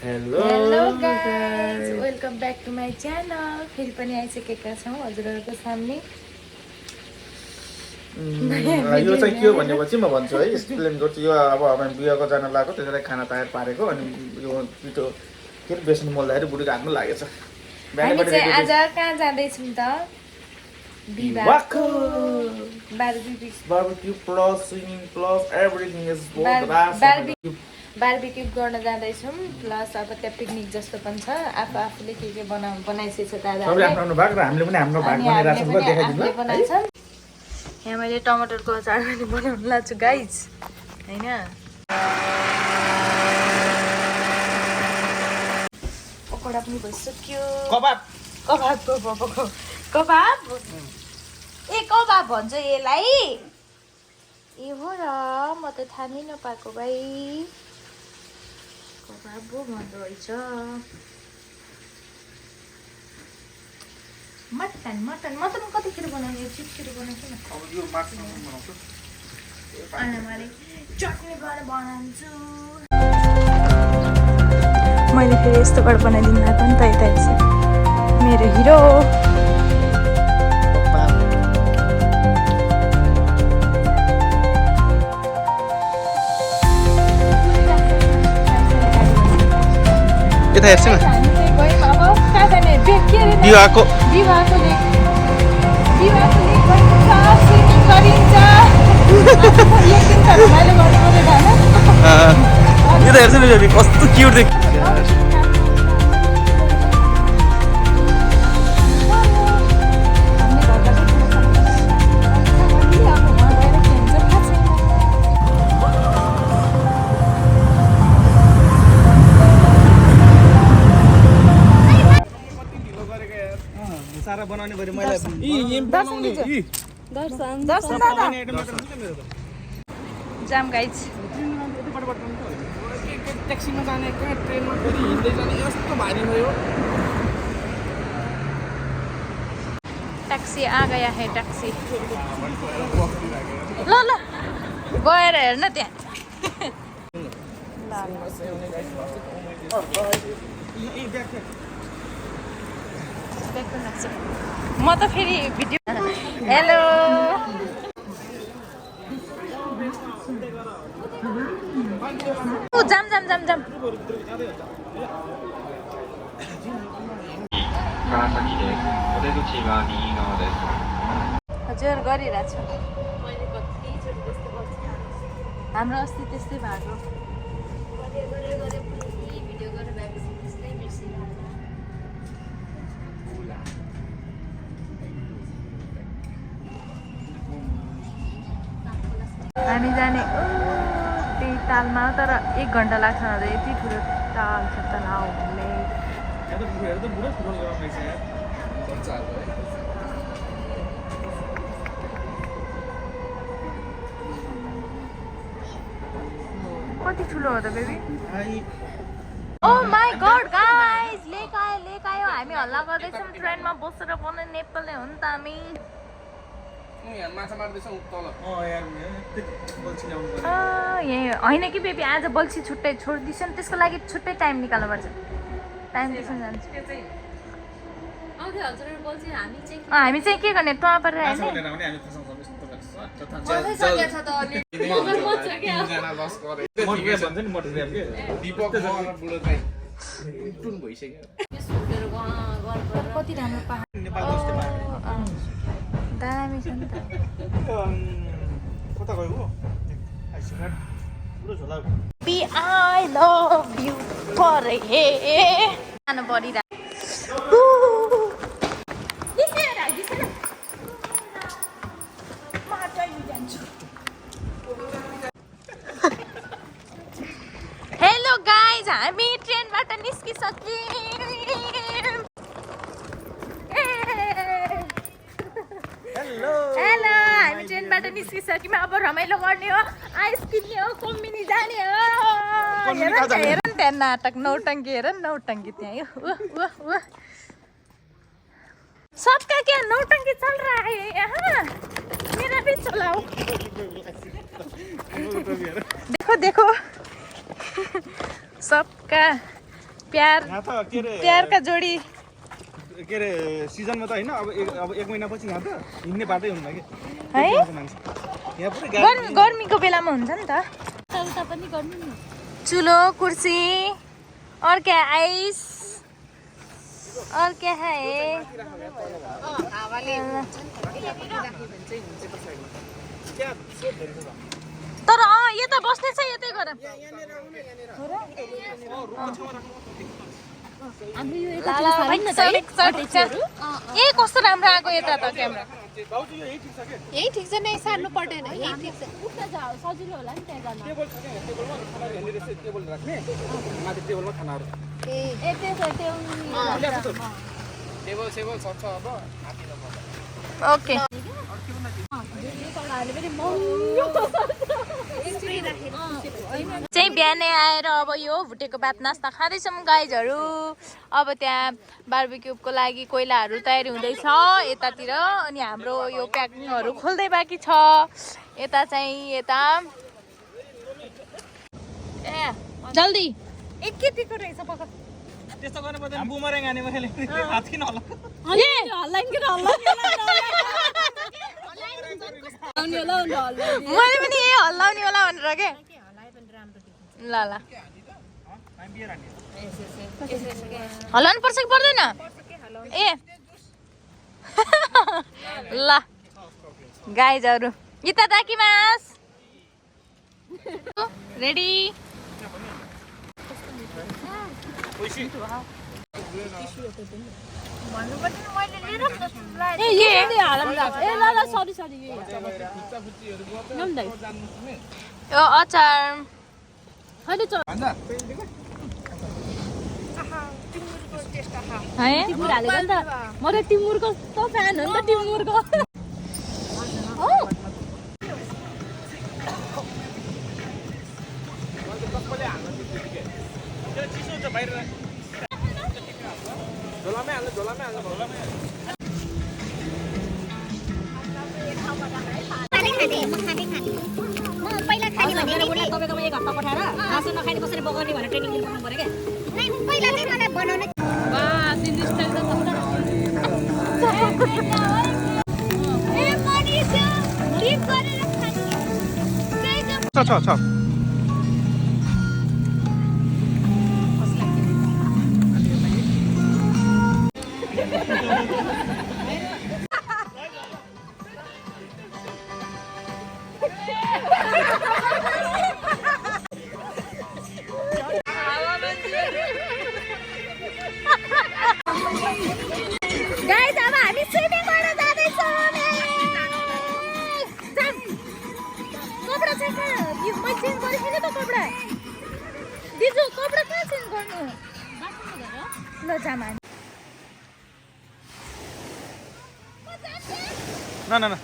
Hello guys, welcome back to my channel. फेरि पनि आइसकेका छौँ हजुरहरूको सामने। यो चाहिँ के हो भनेपछि म भन्छु है, एक्सप्लेन गर्छु। यो अब हामी बिहाको जान लागेको, त्यसलाई खाना तयार पारेको, अनि यो पिठो के अरे बेसन मोल्दाखेरि बुढीको हातमा लागेछ। हामी चाहिँ आज कहाँ जाँदैछौँ त? विवाहको barbecue plus swimming plus everything is barbecue गर्न जाँदैछौँ। प्लस अब त्यहाँ पिकनिक जस्तो पनि छ। आफूले के बनाइसकेछ दादाले। आफ्नो भाग र हामीले पनि हाम्रो भाग बनाइरहेको छौँ, देखाइदिनु। यहाँ मैले टमाटरको अचार पनि बनाउनु लाग्छु गाइज, होइन? पकौडा पनि भइसक्यो। कबाब ए कबाब भन्छ यसलाई। ए हो र, म त थाहा नै नपाएको भाइ। कबाब पो भन्दो रहेछ। मटन कतिखेर बनाउने? छिटो बनाउँछु न। मैले चटनी बनाउँछु। मैले फेरि यस्तोबाट बनाइदिनु भएको नि त। यता मेरो हिरो यता हेर्छु न। विवाहको यता हेर्छु नि, कस्तो क्युट देख। सारा बनाउने भरि मैले दर्शन दादा जाम गाइज। ट्याक्सीमा जाने कहाँ ट्रेनमा फेरि हिँड्दै जाने यस्तो भारी भयो। ट्याक्सी आ गया है ट्याक्सी। ल गएर हेर्न त्यहाँ। म त फेरि भिडियो। हेलो जाम हजुर गरिरहेको छु। हाम्रो अस्ति त्यस्तै भएको। हामी जाने त्यही तालमा, तर 1 घन्टा लाग्छ। यति ठुलो ताल छ त नाउले। कति ठुलो हो त baby? Oh my God guys, लेक आयो। हामी हल्ला गर्दैछौँ ट्रेनमा बसेर पनि। नेपालले हो नि त हामी। यही होइन कि बेबी, आज बल्छी छुट्टै छोडिदिन्छ नि, त्यसको लागि छुट्टै टाइम निकाल्नुपर्छ। टाइम त्यसमा जान्छ। हामी चाहिँ के गर्ने? टुवा परेर हेर्ने। कति राम्रो पाहाड दामी छ नि त। कता गयो? I love you परे हे जानु परिरहेको। हेलो गाइज, हामी ट्रेनबाट निस्किसक्यौँ। हेलो, हामी ट्रेनबाट निस्किसक्यौँ। अब रमाइलो गर्ने हो, आइस किन्ने हो, कोम्बिनी जाने हो। हेर न त्यहाँ नाटक, नौटङ्की हेर न, नौटङ्की त्यहाँ। सबका क्या नौटंकी चल रहा है यहाँ, मेरा भी चलाओ। देखो देखो सबका प्यार यहाँ त के अरे प्यारका जोडी के अरे सिजनमा त होइन अब एक महिनापछि यहाँ त हिँड्ने बाटै हुन्न कि है यहाँ पुरै गर्मीको बेलामा हुन्छ नि त चुलो कुर्सी और क्या आइस और क्या है तर यता बस्ने छ यतै गर ए कस्तो राम्रो आएको यता त क्यामेरा यही ठिक छ नै सार्नु पर्दैन यही ठिक छ उठ्न जाऊ सजिलो होला नि त्यहाँ जान टेबल छ के टेबलमा खानाहरु हेर्ने रहेछ टेबल राख्ने माथि टेबलमा खानाहरु ए त्यसो टेबल सेबल सब छ अब ओके चाहिँ बिहानै आएर अब यो भुटेको भात नास्ता खाँदैछौँ गाइजहरू अब त्यहाँ बार्बिक्युको लागि कोइलाहरू तयारी हुँदैछ यतातिर अनि हाम्रो यो प्याकिङहरू खोल्दै बाँकी छ यता चाहिँ यता ए जल्दी एकैतिको रहेछ पक्का त्यस्तो गर्नु पर्दैन बुमरेङ हाने मैले हात किन हल्ला मैले पनि यही हल्लाउने होला भनेर के ल ल हल्लाउनु पर्छ कि पर्दैन ए ल गाइजहरू यता दाकिमास रेडी अचार म त टिमुरको त फ्यान हो नि त टिमुरको झोलामै हाल्नु पहिला खाने भने तपाईकोमा एक हप्ता पठाएर मासु नखाने कसरी बगाउने भनेर ट्रेनिङ दिनु पर्यो क्या पहिला चाहिँ मलाई बनाउन बस इन स्टाइल त ए मनीष लिभ गरेर खाने छ गाइस अब हामी स्विमिङ गर्न जाँदैछौँ कपडा चाहिँ कहाँ मैले चेन्ज गरेको थिएँ त कपडा दिजु कपडा कहाँ चेन्ज गर्नु ल जाम हामी न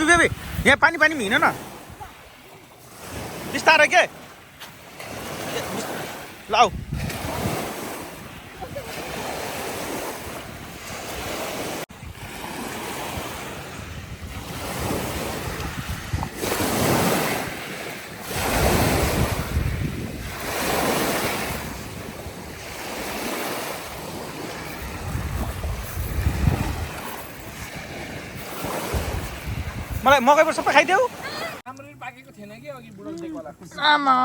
बेबी यहाँ पानी हिँड न बिस्तारै के लाऊ मलाई मकै सबै खाइदेऊ राम्ररी पाके आमा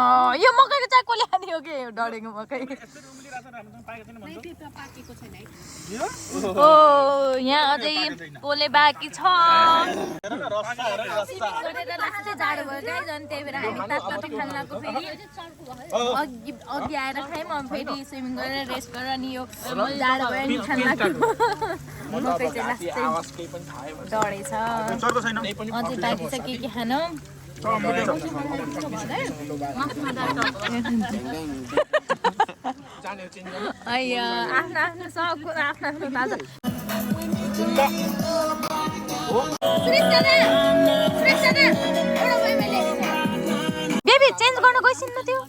यो मकैको चाहिँ कसले खाने हो के डढेको मकै ओ यहाँ अझै कसले बाँकी छ लास्टै जाडो भयो गाइज अनि त्यही भएर हामी तातो खान लाग्यो फेरि अघि आएर खायौँ अब फेरि स्विमिङ गरेर रेस्ट गरेर अनि यो जाडो भयो नि खान लाग्यो मकै चाहिँ लास्टै डढेछ अझै बाँकी छ के खान आफ्नो आफ्नो सबको आफ्नो आफ्नो ताजा बेबी चेन्ज गर्न गइसिन् न त्यो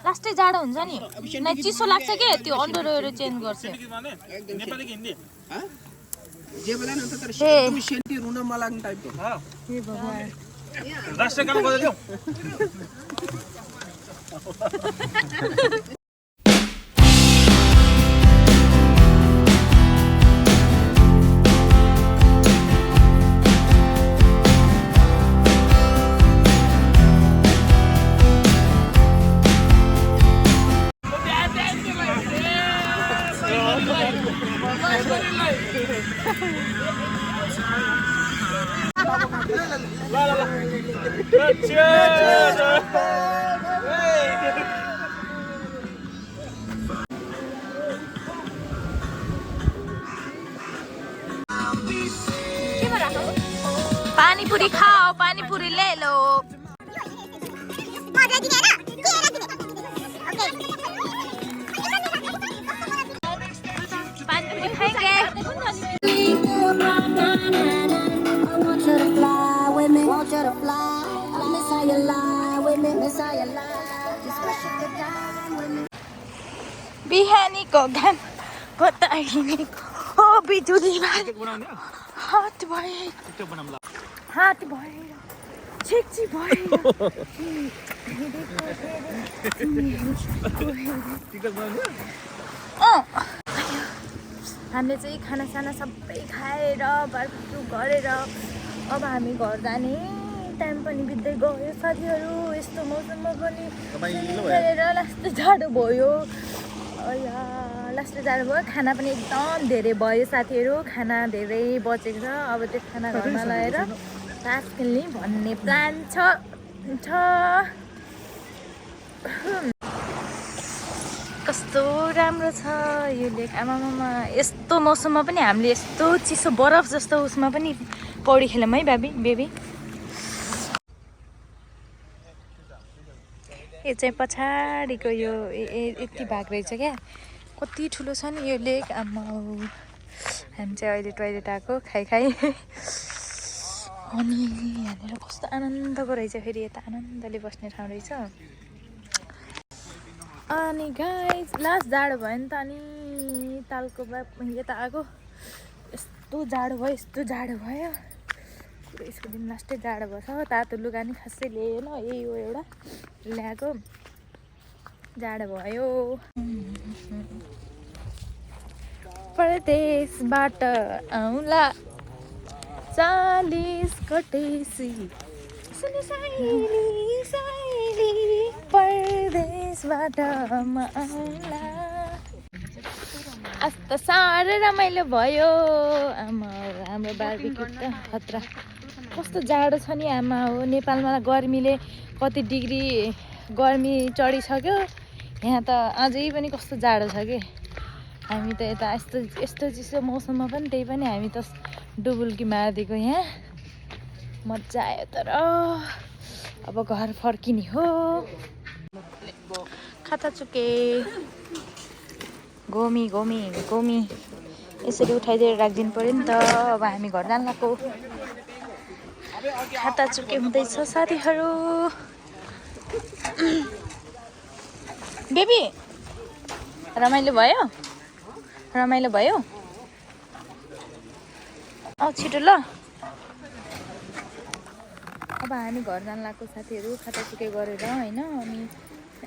लास्टै जाडो हुन्छ नि नै चिसो लाग्छ के त्यो अन्डरवेयर चेन्ज गर्छ पानीपुरी खाओ पानीपुरी ले लो पानीपुरी खाएंगे बिहानीको घाम कता हिँडेको हो बिजुली हात भएर छिक्ची भएर हामीले चाहिँ खानासाना सबै खाएर बारबेक्यु गरेर अब हामी घर जाने टाइम पनि बित्दै गयो साथीहरू यस्तो मौसममा पनि गरेर लास्टै जाडो भयो लास्टै जाडो भयो खाना पनि एकदम धेरै भयो साथीहरू खाना धेरै बचेको छ अब त्यो खाना घरमा लगाएर तास खेल्ने भन्ने प्लान छ कस्तो राम्रो छ यो लेक आमामा यस्तो मौसममा पनि हामीले यस्तो चिसो बरफ जस्तो उसमा पनि पौडी खेल्यौँ है बेबी यो चाहिँ पछाडिको यो यति भाग रहेछ क्या कति ठुलो छ नि यो लेक आमा हामी चाहिँ अहिले टोइलेट आएको खाइ अनि यहाँनिर कस्तो आनन्दको रहेछ फेरि यता आनन्दले बस्ने ठाउँ रहेछ अनि गाइस लास्ट जाडो भयो नि त अनि तालको यता आएको यस्तो जाडो भयो यसको दिन लास्टै जाडो भएछ तातो लुगा नि खासै ल्याएन यही हो एउटा ल्याएको जाडो भयो परदेशबाट आउला 40 कटेसी साइली परदेशबाट आउला आज त साह्रै रमाइलो भयो आमा हाम्रो बारबेक्यु त खतरा कस्तो जाडो छ नि आमा हो नेपालमा गर्मीले कति डिग्री गर्मी चढिसक्यो यहाँ त अझै पनि कस्तो जाडो छ कि हामी त यता यस्तो चिसो मौसममा पनि त्यही पनि हामी त डुबुल्की मारिदिएको यहाँ मजा आयो तर अब घर फर्किने हो खाता चुके गोमी यसरी उठाइदिएर राखिदिनु पऱ्यो नि त अब हामी घर जान लाग्यो खाता चुके हुँदैछ साथीहरू बेबी रमाइलो भयो छिटो ल अब हामी घर जान लाग्यो साथीहरू खाता चुके गरेर होइन अनि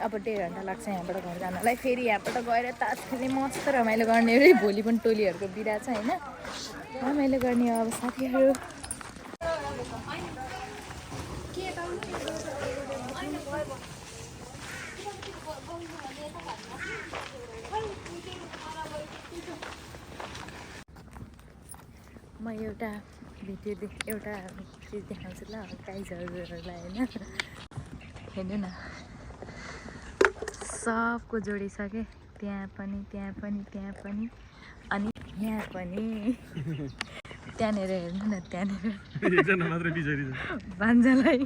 अब 1.5 घन्टा लाग्छ यहाँबाट घर जानलाई फेरि यहाँबाट गएर तास खेल्ने मस्त रमाइलो गर्ने रे भोलि पनि टोलीहरूको बिदा छ होइन रमाइलो गर्ने अब साथीहरू म एउटा एउटा चिज देखाउँछु ल गाइजहरूलाई होइन हेर्नु न सबको जोडिसकेँ त्यहाँ पनि अनि यहाँ पनि त्यहाँनिर हेर्नु न त्यहाँनिर भान्जालाई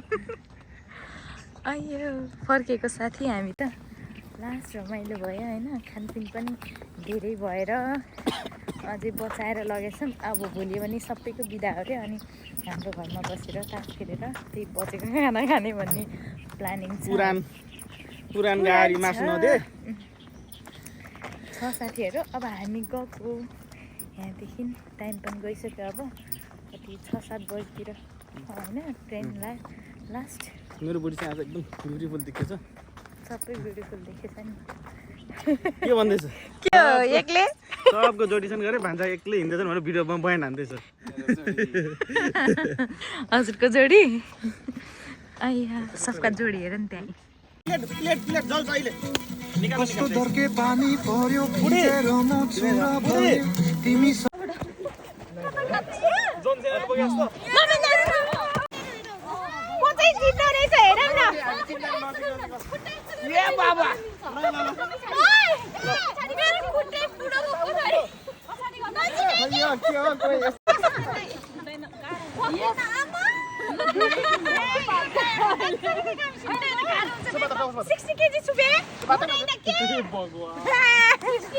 अयो फर्केको साथी हामी त लास्ट रमाइलो भयो होइन खानपिन पनि धेरै भएर अझै बचाएर लगेछौँ अब भोलि पनि सबैको बिदा हो क्या अनि हाम्रो घरमा बसेर तास खेलेर त्यही बचेको खाना खाने भन्ने प्लानिङ छ पुरान गाडी मास्नु दे छ साथीहरू अब हामी गएको यहाँदेखि टाइम पनि गइसक्यो अब कति 6-7 बजीतिर होइन ट्रेन लास्ट मेरो बुढी चाहिँ आज एकदम ब्युटिफुल देखेछ सबै ब्युटिफुल देखेछ नि के भन्दैछ के हो एक्लै सबको जोडिसन गरे भान्जा एक्लै हिँड्दैछन् भनेर भिडियोमा बयान हान्दैछ हजुरको जोडी आइया सबका जोडी हेर नि त्यहाँ प्लेट जल्छ अहिले कस्तो दर्के पानी पर्यो खिचेर म चुरा भयो तिमी जोन सेना बग्यो जस्तो ए बाबा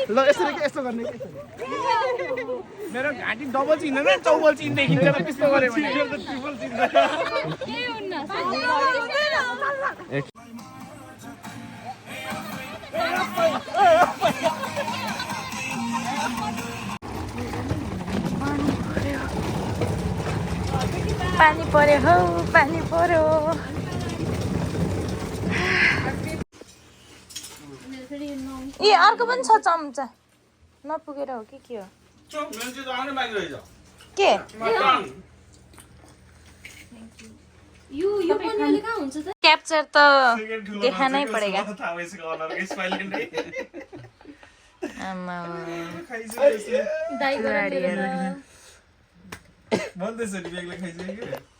ल यस्तो गर्ने मेरो घाँटी डबल चिन्दैन चौबल चिन्दै हिँडेर त्यस्तो गऱ्यो भने ट्रिपल चिन्दैन पानी पर्यो हौ पानी पर्यो ए अर्को पनि छ चम्चा नपुगेर हो कि के हो के क्याप्चर त देखानै परेगा आमा दाइ गाडीहरू भन्दैछ नि बेग्लै खाइसक्यो